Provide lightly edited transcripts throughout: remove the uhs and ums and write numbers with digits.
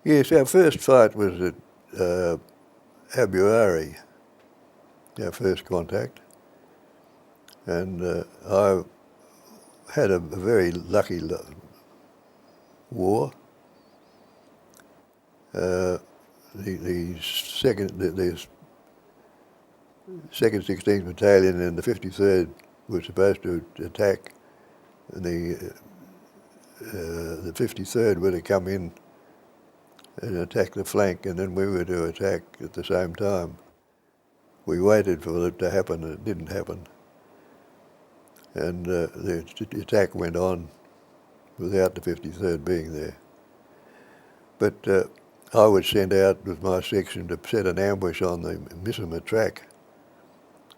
Yes, our first fight was at Abuari, our first contact, and I had a very lucky war. The second 16th Battalion and the 53rd were supposed to attack. The 53rd were to come in and attack the flank, and then we were to attack at the same time. We waited for it to happen, and it didn't happen. And the attack went on without the 53rd being there. But I was sent out with my section to set an ambush on the Missima track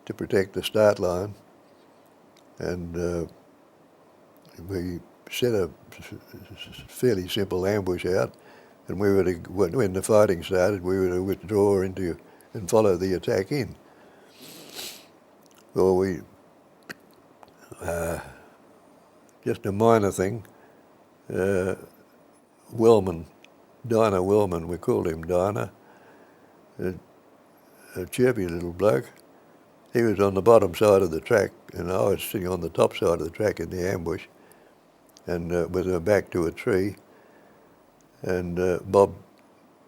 to protect the start line, and we set a fairly simple ambush out, and we were to, when the fighting started, we were to withdraw into and follow the attack in. Well, we just a minor thing. Wellman, Dinah Wellman, we called him Dinah, a chirpy little bloke. He was on the bottom side of the track, and I was sitting on the top side of the track in the ambush, and with her back to a tree. And Bob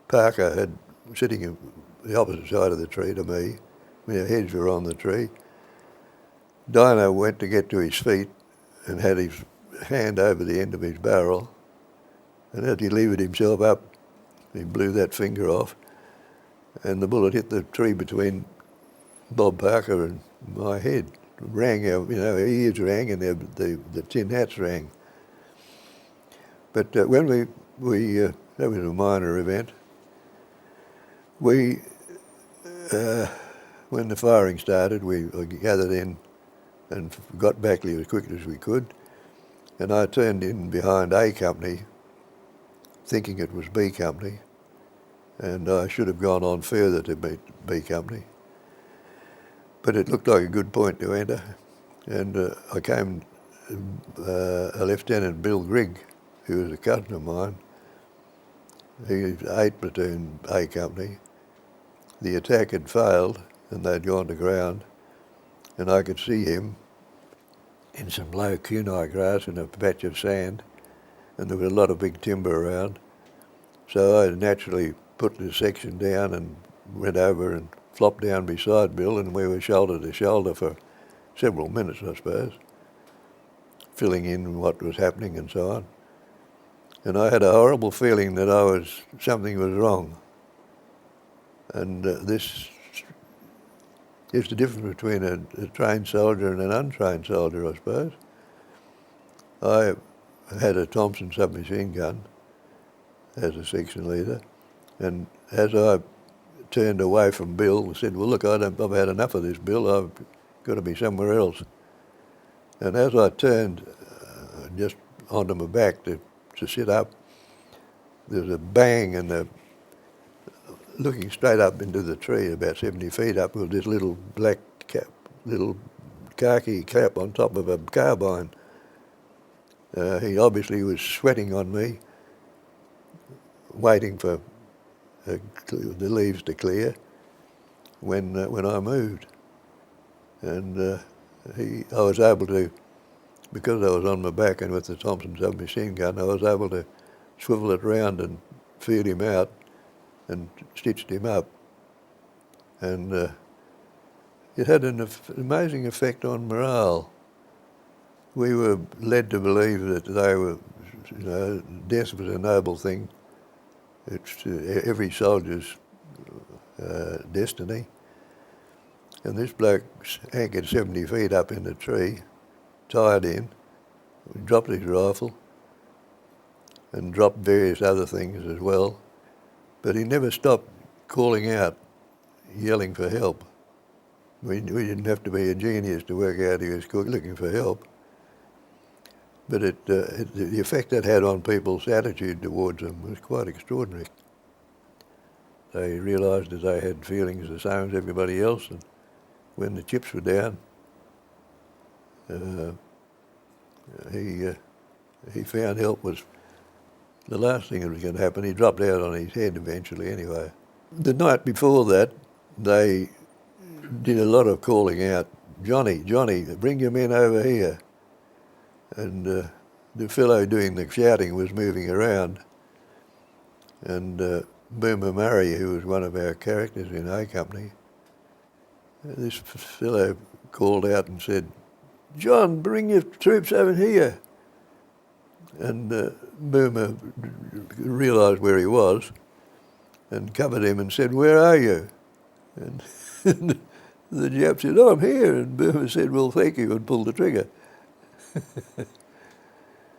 Parker had sitting on the opposite side of the tree to me. Our heads were on the tree. Dinah went to get to his feet and had his hand over the end of his barrel, and as he levered himself up, he blew that finger off, and the bullet hit the tree between Bob Parker and my head. Rang, our ears rang, and the tin hats rang. But when we that was a minor event. When the firing started, we gathered in and got back as quickly as we could, and I turned in behind A Company, thinking it was B Company, and I should have gone on further to meet B Company. But it looked like a good point to enter, and I came, a Lieutenant Bill Grigg, who was a cousin of mine. He was 8th Platoon A Company. The attack had failed, and they'd gone to ground, and I could see him in some low kunai grass in a patch of sand, and there was a lot of big timber around. So I naturally put the section down and went over and flopped down beside Bill, and we were shoulder to shoulder for several minutes, I suppose, filling in what was happening and so on. And I had a horrible feeling that something was wrong. And this is the difference between a trained soldier and an untrained soldier, I suppose. I had a Thompson submachine gun as a section leader, and as I turned away from Bill and said, well, look, I've had enough of this, Bill, I've got to be somewhere else. And as I turned just onto my back to sit up, there was a bang, and looking straight up into the tree, about 70 feet up, was this little black cap, little khaki cap on top of a carbine. He obviously was sweating on me, waiting for the leaves to clear when I moved. And I was able to, because I was on my back and with the Thompson submachine gun, I was able to swivel it round and feel him out and stitched him up. And it had an amazing effect on morale. We were led to believe that they were, death was a noble thing. It's every soldier's destiny. And this bloke anchored 70 feet up in the tree, tied in, dropped his rifle, and dropped various other things as well. But he never stopped calling out, yelling for help. We didn't have to be a genius to work out he was looking for help. But the effect that had on people's attitude towards him was quite extraordinary. They realised that they had feelings the same as everybody else, and when the chips were down, he found help was the last thing that was going to happen, he dropped out on his head eventually anyway. The night before that, they did a lot of calling out, Johnny, Johnny, bring your men over here. And the fellow doing the shouting was moving around, and Boomer Murray, who was one of our characters in A Company, this fellow called out and said, John, bring your troops over here. And Boomer realised where he was and covered him and said, where are you? And the Jap said, oh, I'm here. And Boomer said, well, thank you, and pulled the trigger.